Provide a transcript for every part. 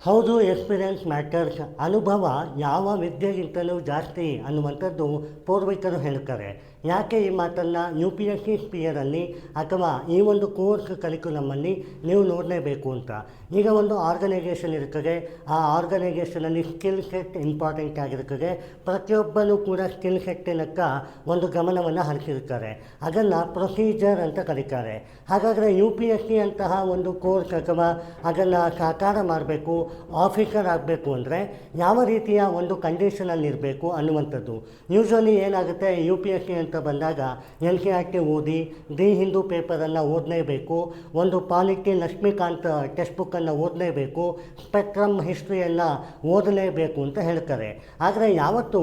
ಹೌದು, experience matters. ಅನುಭವ ಯಾವ ವಿದ್ಯೆಗಿಂತಲೂ ಜಾಸ್ತಿ ಅನ್ನುವಂಥದ್ದು ಪೂರ್ವಿಕರು ಹೇಳ್ತಾರೆ. ಯಾಕೆ ಈ ಮಾತನ್ನು ಯು ಪಿ ಎಸ್ ಸಿ ಸ್ಪಿಯರಲ್ಲಿ ಅಥವಾ ಈ ಒಂದು ಕೋರ್ಸ್ ಕರಿಕ್ಯುಲಮಲ್ಲಿ ನೀವು ನೋಡಲೇಬೇಕು ಅಂತ. ಈಗ ಒಂದು ಆರ್ಗನೈಜೇಷನ್ ಇರ್ತದೆ, ಆ ಆರ್ಗನೈಜೇಷನಲ್ಲಿ ಸ್ಕಿಲ್ ಸೆಟ್ ಇಂಪಾರ್ಟೆಂಟ್ ಆಗಿರ್ತದೆ. ಪ್ರತಿಯೊಬ್ಬನೂ ಕೂಡ ಸ್ಕಿಲ್ ಸೆಟ್ಟಿನಕ್ಕ ಒಂದು ಗಮನವನ್ನು ಹರಿಸಿರ್ತಾರೆ. ಅದನ್ನು ಪ್ರೊಸೀಜರ್ ಅಂತ ಕರೀತಾರೆ. ಹಾಗಾದರೆ ಯು ಪಿ ಎಸ್ ಸಿ ಅಂತಹ ಒಂದು ಕೋರ್ಸ್ ಅಥವಾ ಅದನ್ನು ಸಾಕಾರ ಮಾಡಬೇಕು, ಆಫೀಸರ್ ಆಗಬೇಕು ಅಂದರೆ ಯಾವ ರೀತಿಯ ಒಂದು ಕಂಡೀಷನಲ್ಲಿ ಇರಬೇಕು ಅನ್ನುವಂಥದ್ದು. ಯೂಶ್ವಲಿ ಏನಾಗುತ್ತೆ, ಯು ಪಿ ಎಸ್ ಸಿ ಅಂತ ಬಂದಾಗ ಎನ್ ಸಿ ಆರ್ ಟಿ ಓದಿ, ದಿ ಹಿಂದೂ ಪೇಪರನ್ನು ಓದಲೇಬೇಕು, ಒಂದು ಪಾಲಿಟಿ ಲಕ್ಷ್ಮೀಕಾಂತ್ ಟೆಕ್ಸ್ಟ್ ಬುಕ್ಕನ್ನು ಓದಲೇಬೇಕು, ಸ್ಪೆಕ್ಟ್ರಮ್ ಹಿಸ್ಟ್ರಿಯನ್ನು ಓದಲೇಬೇಕು ಅಂತ ಹೇಳ್ತಾರೆ. ಆದರೆ ಯಾವತ್ತೂ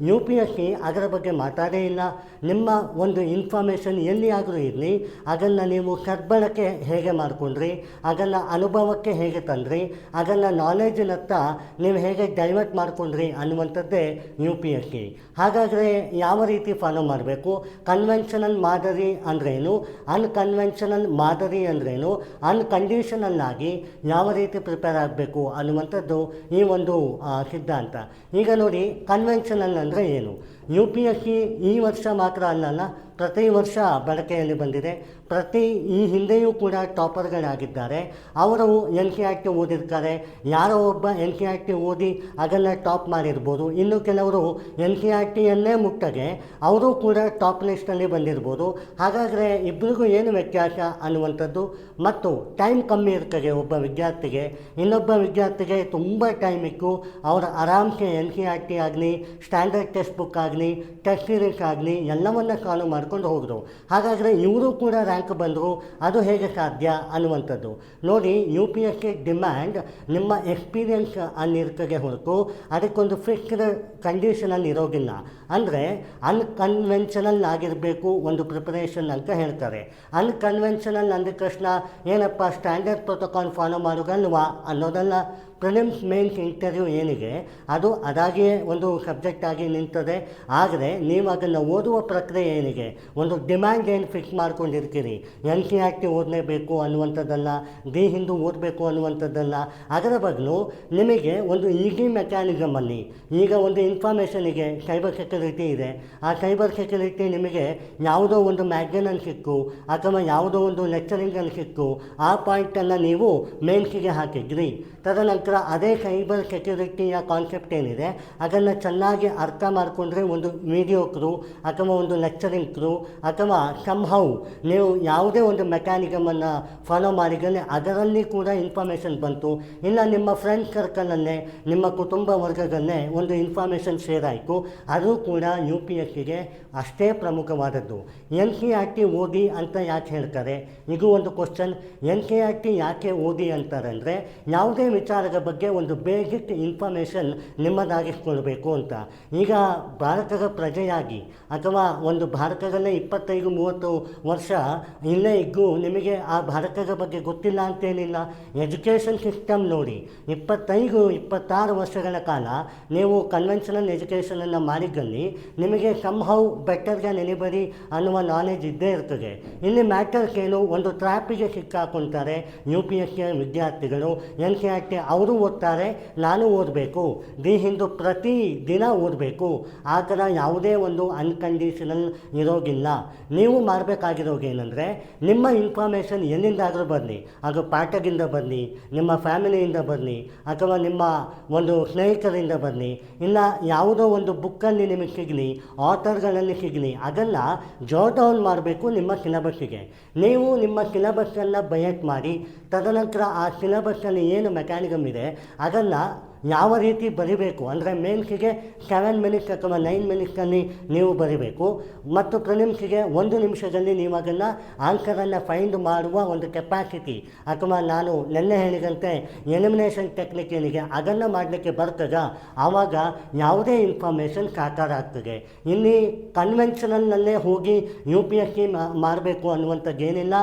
ಯು ಪಿ ಎಸ್ ಸಿ ಅದರ ಬಗ್ಗೆ ಮಾತಾಡೇ ಇಲ್ಲ. ನಿಮ್ಮ ಒಂದು ಇನ್ಫಾರ್ಮೇಷನ್ ಎಲ್ಲಿಯಾದರೂ ಇರಲಿ, ಅದನ್ನು ನೀವು ಸದ್ಬಳಕೆ ಹೇಗೆ ಮಾಡಿಕೊಂಡ್ರಿ, ಅದನ್ನು ಅನುಭವಕ್ಕೆ ಹೇಗೆ ತಂದ್ರಿ, ಅದನ್ನು ನಾಲೆಜಿನತ್ತ ನೀವು ಹೇಗೆ ಡೈವರ್ಟ್ ಮಾಡಿಕೊಂಡ್ರಿ ಅನ್ನುವಂಥದ್ದೇ ಯು ಪಿ ಎಸ್ ಸಿ. ಹಾಗಾದರೆ ಯಾವ ರೀತಿ ಫಾಲೋ ಮಾಡಬೇಕು, ಕನ್ವೆನ್ಷನಲ್ ಮಾದರಿ ಅಂದ್ರೇನು, ಅನ್ಕನ್ವೆನ್ಷನಲ್ ಮಾದರಿ ಅಂದ್ರೇನು, ಅನ್ಕಂಡೀಷನಲ್ ಆಗಿ ಯಾವ ರೀತಿ ಪ್ರಿಪೇರ್ ಆಗಬೇಕು ಅನ್ನುವಂಥದ್ದು ಈ ಒಂದು ಸಿದ್ಧಾಂತ. ಈಗ ನೋಡಿ, ಕನ್ವೆನ್ಷನಲ್ ಅಂದರೆ ಏನು? ಯು ಪಿ ಎಸ್ ಸಿ ಈ ವರ್ಷ ಮಾತ್ರ ಅಲ್ಲಲ್ಲ, ಪ್ರತಿ ವರ್ಷ ಬಳಕೆಯಲ್ಲಿ ಬಂದಿದೆ. ಈ ಹಿಂದೆಯೂ ಕೂಡ ಟಾಪರ್ಗಳಾಗಿದ್ದಾರೆ. ಅವರು ಎನ್ ಸಿ ಆರ್ ಟಿ ಓದಿರ್ತಾರೆ. ಯಾರೋ ಒಬ್ಬ ಎನ್ ಸಿ ಆರ್ ಟಿ ಓದಿ ಅದನ್ನು ಟಾಪ್ ಮಾಡಿರ್ಬೋದು. ಇನ್ನು ಕೆಲವರು ಎನ್ ಸಿ ಆರ್ ಟಿಯನ್ನೇ ಮುಟ್ಟಗೆ ಅವರು ಕೂಡ ಟಾಪ್ ಲಿಸ್ಟಲ್ಲಿ ಬಂದಿರ್ಬೋದು. ಹಾಗಾದರೆ ಇಬ್ಬರಿಗೂ ಏನು ವ್ಯತ್ಯಾಸ ಅನ್ನುವಂಥದ್ದು. ಮತ್ತು ಟೈಮ್ ಕಮ್ಮಿ ಇರ್ತದೆ ಒಬ್ಬ ವಿದ್ಯಾರ್ಥಿಗೆ, ಇನ್ನೊಬ್ಬ ವಿದ್ಯಾರ್ಥಿಗೆ ತುಂಬ ಟೈಮ್ ಇತ್ತು. ಅವರು ಆರಾಮ್ಸೆ ಎನ್ ಸಿ ಆರ್ ಟಿ ಆಗಲಿ, ಸ್ಟ್ಯಾಂಡರ್ಡ್ ಟೆಕ್ಸ್ಟ್ ಬುಕ್ ಆಗಲಿ, ಟೆಸ್ಟ್ ಸೀರೀಸ್ ಆಗಲಿ ಎಲ್ಲವನ್ನ ಫಾಲೋ ಮಾಡ್ಕೊಂಡು ಹೋದರು. ಹಾಗಾದರೆ ಇವರು ಕೂಡ ರ್ಯಾಂಕ್ ಬಂದರು, ಅದು ಹೇಗೆ ಸಾಧ್ಯ ಅನ್ನುವಂಥದ್ದು. ನೋಡಿ, U P S C demand ನಿಮ್ಮ ಎಕ್ಸ್ಪೀರಿಯನ್ಸ್ ಅನ್ನಿರ್ತದೆ ಹೊರತು ಅದಕ್ಕೊಂದು ಫಿಕ್ಸ್ಡ್ ಕಂಡೀಷನಲ್ಲಿ ಇರೋಗಿಲ್ಲ. ಅಂದರೆ ಅನ್ಕನ್ವೆನ್ಷನಲ್ ಆಗಿರಬೇಕು ಒಂದು ಪ್ರಿಪರೇಷನ್ ಅಂತ ಹೇಳ್ತಾರೆ. ಅನ್ಕನ್ವೆನ್ಷನಲ್ ಅಂದ ತಕ್ಷಣ ಏನಪ್ಪ ಸ್ಟ್ಯಾಂಡರ್ಡ್ ಪ್ರೋಟೋಕಾಲ್ ಫಾಲೋ ಮಾಡೋದಲ್ವಾ ಅನ್ನೋದಲ್ಲ. ಪ್ರಿಲಿಮ್ಸ್ ಮೇನ್ಸ್ ಇಂಟರ್ವ್ಯೂ ಏನಿದೆ ಅದು ಅದಾಗಿಯೇ ಒಂದು ಸಬ್ಜೆಕ್ಟ್ ಆಗಿ ನಿಂತದೆ. ಆದರೆ ನೀವು ಅದನ್ನು ಓದುವ ಪ್ರಕ್ರಿಯೆ ಏನಿದೆ, ಒಂದು ಡಿಮ್ಯಾಂಡ್ ಏನು ಫಿಕ್ಸ್ ಮಾಡ್ಕೊಂಡಿರ್ತೀರಿ, ಎನ್ ಸಿ ಆರ್ ಟಿ ಓದಲೇಬೇಕು ಅನ್ನುವಂಥದ್ದಲ್ಲ, ದಿ ಹಿಂದೂ ಓದಬೇಕು ಅನ್ನುವಂಥದ್ದಲ್ಲ. ಅದರ ಬದಲು ನಿಮಗೆ ಒಂದು ಈಸಿ ಮೆಕ್ಯಾನಿಸಮಲ್ಲಿ, ಈಗ ಒಂದು ಇನ್ಫಾರ್ಮೇಷನಿಗೆ ಸೈಬರ್ ಸೆಕ್ಯುರಿಟಿ ಇದೆ, ಆ ಸೈಬರ್ ಸೆಕ್ಯುರಿಟಿ ನಿಮಗೆ ಯಾವುದೋ ಒಂದು ಮ್ಯಾಗಝಿನಲ್ಲಿ ಸಿಕ್ಕು ಅಥವಾ ಯಾವುದೋ ಒಂದು ಲೆಕ್ಚರಿಂಗಲ್ಲಿ ಸಿಕ್ಕು, ಆ ಪಾಯಿಂಟನ್ನು ನೀವು ಮೇನ್ಸಿಗೆ ಹಾಕಿದ್ರಿ. ತದನಂತರ ಅದೇ ಸೈಬರ್ ಸೆಕ್ಯುರಿಟಿಯ ಕಾನ್ಸೆಪ್ಟ್ ಏನಿದೆ ಅದನ್ನು ಚೆನ್ನಾಗಿ ಅರ್ಥ ಮಾಡಿಕೊಂಡ್ರೆ ಒಂದು ಮೀಡಿಯೋಕ್ರು ಅಥವಾ ಒಂದು ಲೆಕ್ಚರಿಂಗ್ರು ಅಥವಾ ಸಂಹೌ ನೀವು ಯಾವುದೇ ಒಂದು ಮೆಕ್ಯಾನಿಸಮನ್ನು ಫಾಲೋ ಮಾಡಿದರೆ ಅದರಲ್ಲಿ ಕೂಡ ಇನ್ಫಾರ್ಮೇಷನ್ ಬಂತು. ಇಲ್ಲ ನಿಮ್ಮ ಫ್ರೆಂಡ್ ಸರ್ಕಲಲ್ಲೇ, ನಿಮ್ಮ ಕುಟುಂಬ ವರ್ಗದಲ್ಲೇ ಒಂದು ಇನ್ಫಾರ್ಮೇಷನ್ ಶೇರ್ ಆಯಿತು, ಅದು ಕೂಡ ಯು ಪಿ ಎಸ್ ಸಿಗೆ ಅಷ್ಟೇ ಪ್ರಮುಖವಾದದ್ದು. ಎನ್ ಸಿ ಆರ್ ಟಿ ಓದಿ ಅಂತ ಯಾಕೆ ಹೇಳ್ತಾರೆ? ಇದು ಒಂದು question. N C R T ಯಾಕೆ ಓದಿ ಅಂತಾರೆ ಅಂದರೆ, ಯಾವುದೇ ವಿಚಾರದ ಬಗ್ಗೆ ಒಂದು ಬೇಸಿಕ್ ಇನ್ಫಾರ್ಮೇಷನ್ ನಿಮ್ಮದಾಗಿಸ್ಕೊಳ್ಬೇಕು ಅಂತ. ಈಗ ಭಾರತದ ಪ್ರಜೆಯಾಗಿ ಅಥವಾ ಒಂದು ಭಾರತದಲ್ಲೇ 25-30 ವರ್ಷ ಇಲ್ಲೇ ಇದ್ದು ನಿಮಗೆ ಆ ಭಾರತದ ಬಗ್ಗೆ ಗೊತ್ತಿಲ್ಲ ಅಂತೇನಿಲ್ಲ. ಎಜುಕೇಷನ್ ಸಿಸ್ಟಮ್ ನೋಡಿ, 25-26 ವರ್ಷಗಳ ಕಾಲ ನೀವು ಕನ್ವೆನ್ಷನಲ್ ಎಜುಕೇಷನನ್ನು ಮಾಡಿದ್ದಲ್ಲಿ ನಿಮಗೆ ಸಂಹೌ ಬೆಟರ್ಗೆ ನೆನಿಬರಿ ಅನ್ನುವ ನಾಲೆಜ್ ಇದ್ದೇ ಇರ್ತದೆ. ಇಲ್ಲಿ ಮ್ಯಾಟರ್ಸ್ ಏನು, ಒಂದು ಟ್ರ್ಯಾಪಿಗೆ ಸಿಕ್ಕಾಕೊಳ್ತಾರೆ ಯು ಪಿ ಎಸ್ ಸಿ ವಿದ್ಯಾರ್ಥಿಗಳು. ಎನ್ ಸಿ ಆರ್ ಟಿ ಅವರು ಓದ್ತಾರೆ, ನಾನು ಓದಬೇಕು, ದಿ ಹಿಂದೂ ಪ್ರತಿ ದಿನ ಓದಬೇಕು. ಆ ಥರ ಯಾವುದೇ ಒಂದು ಅನ್ಕಂಡೀಷನಲ್ ಇರೋಗಿಲ್ಲ. ನೀವು ಮಾಡಬೇಕಾಗಿರೋಗೇನೆಂದರೆ, ನಿಮ್ಮ ಇನ್ಫಾರ್ಮೇಷನ್ ಎಲ್ಲಿಂದಾದರೂ ಬರಲಿ, ಅದು ಪಾಠದಿಂದ ಬರಲಿ, ನಿಮ್ಮ ಫ್ಯಾಮಿಲಿಯಿಂದ ಬರಲಿ, ಅಥವಾ ನಿಮ್ಮ ಒಂದು ಸ್ನೇಹಿತರಿಂದ ಬರಲಿ, ಇಲ್ಲ ಯಾವುದೋ ಒಂದು ಬುಕ್ಕಲ್ಲಿ ನಿಮಗೆ ಸಿಗಲಿ, ಆಥರ್ಗಳಲ್ಲಿ ಸಿಗಲಿ, ಅದನ್ನು ಜೋಟ್ ಡೌನ್ ಮಾಡಬೇಕು ನಿಮ್ಮ ಸಿಲೆಬಸ್ಸಿಗೆ. ನೀವು ನಿಮ್ಮ ಸಿಲೆಬಸ್ಸನ್ನು ಬಯಟ್ ಮಾಡಿ, ತದನಂತರ ಆ ಸಿಲೆಬಸ್ಸಲ್ಲಿ ಏನು ಮೆಕ್ಯಾನಿಸಮ್ ಇದೆ ಅದನ್ನು ಯಾವ ರೀತಿ ಬರಿಬೇಕು ಅಂದರೆ ಮೇನ್ಸಿಗೆ 7 ಮಿನಿಟ್ಸ್ ಅಥವಾ 9 ಮಿನಿಟ್ಸಲ್ಲಿ ನೀವು ಬರಿಬೇಕು. ಮತ್ತು ಪ್ರಿಲಿಮ್ಸಿಗೆ 1 ನಿಮಿಷದಲ್ಲಿ ನೀವು ಅದನ್ನು ಆನ್ಸರನ್ನು ಫೈಂಡ್ ಮಾಡುವ ಒಂದು ಕೆಪಾಸಿಟಿ ಅಥವಾ ನಾನು ನೆನ್ನೆ ಹೇಳಿದಂತೆ ಎಲಿಮಿನೇಷನ್ ಟೆಕ್ನಿಕ್ ಏನಿದೆ ಅದನ್ನು ಮಾಡಲಿಕ್ಕೆ ಬರ್ತದ, ಆವಾಗ ಯಾವುದೇ ಇನ್ಫಾರ್ಮೇಷನ್ ಸಾಕಾರ ಆಗ್ತದೆ. ಇಲ್ಲಿ ಕನ್ವೆನ್ಷನಲ್ನಲ್ಲೇ ಹೋಗಿ ಯು ಪಿ ಎಸ್ ಸಿ ಮಾಡಬೇಕು ಅನ್ನುವಂಥದ್ದೇನಿಲ್ಲ.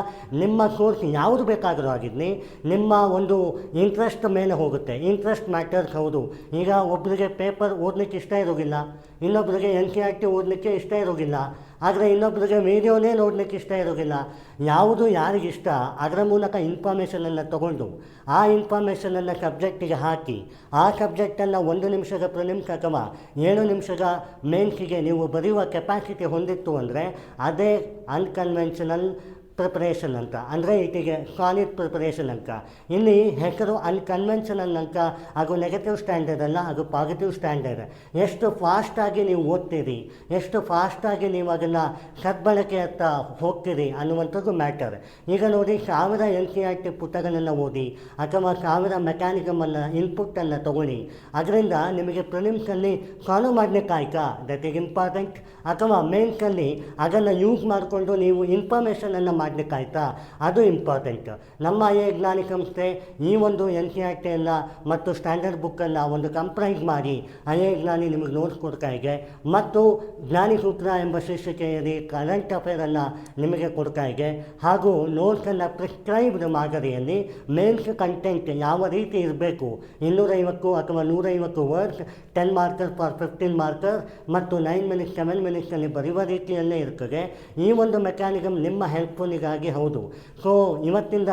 ನಿಮ್ಮ ಕೋರ್ಸ್ ಯಾವುದು ಬೇಕಾದರೂ ಆಗಿರಲಿ, ನಿಮ್ಮ ಒಂದು ಇಂಟ್ರೆಸ್ಟ್ ಮೇಲೆ ಹೋಗುತ್ತೆ. ಇಂಟ್ರೆಸ್ಟ್ ಮ್ಯಾಟರ್ ಮ್ಯಾಟರ್ಸ್ ಹೌದು. ಈಗ ಒಬ್ಬರಿಗೆ ಪೇಪರ್ ಓದಲಿಕ್ಕೆ ಇಷ್ಟ ಇರೋದಿಲ್ಲ, ಇನ್ನೊಬ್ಬರಿಗೆ ಎನ್ ಸಿ ಆರ್ ಟಿ ಓದಲಿಕ್ಕೆ ಇಷ್ಟ ಇರೋದಿಲ್ಲ, ಆದರೆ ಇನ್ನೊಬ್ಬರಿಗೆ ವೀಡಿಯೋನೇ ನೋಡಲಿಕ್ಕೆ ಇಷ್ಟ ಇರೋದಿಲ್ಲ. ಯಾವುದು ಯಾರಿಗಿಷ್ಟ ಅದರ ಮೂಲಕ ಇನ್ಫಾರ್ಮೇಷನನ್ನು ತಗೊಂಡು ಆ ಇನ್ಫಾರ್ಮೇಷನನ್ನು ಸಬ್ಜೆಕ್ಟಿಗೆ ಹಾಕಿ ಆ ಸಬ್ಜೆಕ್ಟನ್ನು 1 ನಿಮಿಷದ ಪ್ರಿಲಿಮ್ಸ್ ಅಥವಾ 7 ನಿಮಿಷದ ಮೇನ್ಸಿಗೆ ನೀವು ಬರೆಯುವ ಕೆಪಾಸಿಟಿ ಹೊಂದಿತ್ತು ಅಂದರೆ ಅದೇ ಅನ್ಕನ್ವೆನ್ಷನಲ್ ಪ್ರಿಪರೇಷನ್ ಅಂತ, ಅಂದರೆ ಈಟಿಗೆ ಸಾಲಿಡ್ ಪ್ರಿಪರೇಷನ್ ಅಂತ. ಇಲ್ಲಿ ಹೆಸರು ಅನ್ಕನ್ವೆನ್ಷನಲ್ ಅಂತ, ಹಾಗೂ ನೆಗೆಟಿವ್ ಸ್ಟ್ಯಾಂಡರ್ಡ್ ಅಲ್ಲ, ಅದು ಪಾಸಿಟಿವ್ ಸ್ಟ್ಯಾಂಡರ್ಡ್. ಎಷ್ಟು ಫಾಸ್ಟಾಗಿ ನೀವು ಓದ್ತೀರಿ, ಎಷ್ಟು ಫಾಸ್ಟಾಗಿ ನೀವು ಅದನ್ನು ಸದ್ಬಳಕೆ ಅಂತ ಹೋಗ್ತೀರಿ ಅನ್ನುವಂಥದ್ದು ಮ್ಯಾಟರ್. ಈಗ ನೋಡಿ, 1000 ಎನ್ ಸಿ ಆರ್ ಟಿ ಪುಸ್ತಕಗಳನ್ನು ಓದಿ ಅಥವಾ 1000 ಮೆಕ್ಯಾನಿಕಮನ್ನು ಇನ್ಪುಟ್ಟನ್ನು ತಗೊಳ್ಳಿ, ಅದರಿಂದ ನಿಮಗೆ ಪ್ರಿಲಿಮ್ಸಲ್ಲಿ ಫಾಲೋ ಮಾಡಲಿಕ್ಕಾಯ್ತಾ, ದಟ್ ಈಸ್ ಇಂಪಾರ್ಟೆಂಟ್. ಅಥವಾ ಮೇನ್ಸಲ್ಲಿ ಅದನ್ನು ಯೂಸ್ ಮಾಡಿಕೊಂಡು ನೀವು ಇನ್ಫಾರ್ಮೇಷನನ್ನು ಮಾಡಲಿಕ್ಕಾಯ್ತಾ, ಅದು ಇಂಪಾರ್ಟೆಂಟ್. ನಮ್ಮ ಐ ಜ್ಞಾನಿ ಸಂಸ್ಥೆ ಈ ಒಂದು ಎನ್ ಸಿ ಆರ್ ಟಿಯನ್ನು ಮತ್ತು ಸ್ಟ್ಯಾಂಡರ್ಡ್ ಬುಕ್ಕನ್ನು ಒಂದು ಕಂಪ್ರೈಸ್ ಮಾಡಿ ಐ ಜ್ಞಾನಿ ನಿಮಗೆ ನೋಟ್ಸ್ ಕೊಡ್ತಾ ಇದೆ, ಮತ್ತು ಜ್ಞಾನಿ ಸೂತ್ರ ಎಂಬ ಶೀರ್ಷಿಕೆಯಲ್ಲಿ ಕರೆಂಟ್ ಅಫೇರನ್ನು ನಿಮಗೆ ಕೊಡ್ತಾ ಇದೆ, ಹಾಗೂ ನೋಟ್ಸನ್ನು ಪ್ರಿಸ್ಕ್ರೈಬ್ಡ್ ಮಾದರಿಯಲ್ಲಿ ಮೇನ್ಸ್ ಕಂಟೆಂಟ್ ಯಾವ ರೀತಿ ಇರಬೇಕು, 250 ಅಥವಾ 150 ವರ್ಡ್ಸ್, 10 ಮಾರ್ಕರ್ ಫಾರ್ 15 ಮಾರ್ಕರ್ ಮತ್ತು 9 ಮಿನಿಟ್ಸ್ 7 ಮಿನಿಟ್ಸಲ್ಲಿ ಬರೆಯುವ ರೀತಿಯಲ್ಲೇ ಇರ್ತದೆ. ಈ ಒಂದು ಮೆಕ್ಯಾನಿಸಮ್ ನಿಮ್ಮ ಹೆಲ್ಪ್ಫುಲ್ಲಿಗಾಗಿ ಹೌದು. ಸೊ ಇವತ್ತಿಂದ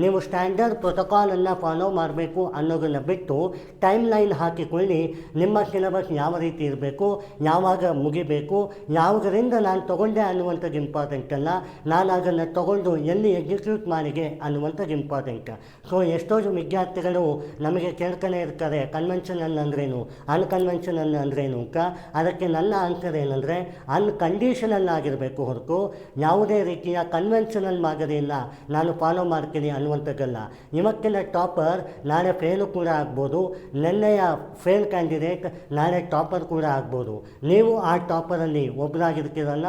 ನೀವು ಸ್ಟ್ಯಾಂಡರ್ಡ್ ಪ್ರೋಟೋಕಾಲನ್ನು ಫಾಲೋ ಮಾಡಬೇಕು ಅನ್ನೋದನ್ನು ಬಿಟ್ಟು ಟೈಮ್ ಲೈನ್ ಹಾಕಿಕೊಳ್ಳಿ. ನಿಮ್ಮ ಸಿಲೆಬಸ್ ಯಾವ ರೀತಿ ಇರಬೇಕು, ಯಾವಾಗ ಮುಗಿಬೇಕು, ಯಾವುದರಿಂದ ನಾನು ತೊಗೊಂಡೆ ಅನ್ನುವಂಥದ್ದು ಇಂಪಾರ್ಟೆಂಟ್ ಅಲ್ಲ, ನಾನು ಅದನ್ನು ತೊಗೊಂಡು ಎಲ್ಲಿ ಎಕ್ಸಿಕ್ಯೂಟ್ ಮಾಡಿದೆ ಅನ್ನುವಂಥದ್ದು ಇಂಪಾರ್ಟೆಂಟ್. ಸೊ ಎಷ್ಟೋ ವಿದ್ಯಾರ್ಥಿಗಳು ನಮಗೆ ಕೇಳ್ತಾನೆ ಇರ್ತಾರೆ, ಕನ್ವೆನ್ಷನಲ್ ಅಂದ್ರೇನು, ಅನ್ಕನ್ವೆನ್ಷನಲ್ ಅಂದ್ರೇನು ಅಂತ. ಅದಕ್ಕೆ ನನ್ನ ಆನ್ಸರ್ ಏನಂದರೆ, ಅನ್ಕಂಡೀಷನಲ್ ಆಗಿರಬೇಕು ಹೊರತು ಯಾವುದೇ ರೀತಿಯ ಕನ್ವೆನ್ಷನಲ್ ಮಾದರಿಯನ್ನು ನಾನು ಫಾಲೋ ಮಾಡ್ತೀನಿ ಅನ್ನುವಂಥದ್ದಲ್ಲ. ಇವತ್ತಿನ ಟಾಪರ್ ನಾಳೆ ಫೇಲು ಕೂಡ ಆಗ್ಬೋದು, ನೆನ್ನೆಯ ಫೇಲ್ ಕ್ಯಾಂಡಿಡೇಟ್ ನಾಳೆ ಟಾಪರ್ ಕೂಡ ಆಗ್ಬೋದು. ನೀವು ಆ ಟಾಪರಲ್ಲಿ ಒಬ್ಬರಾಗಿರ್ತೀರಲ್ಲ.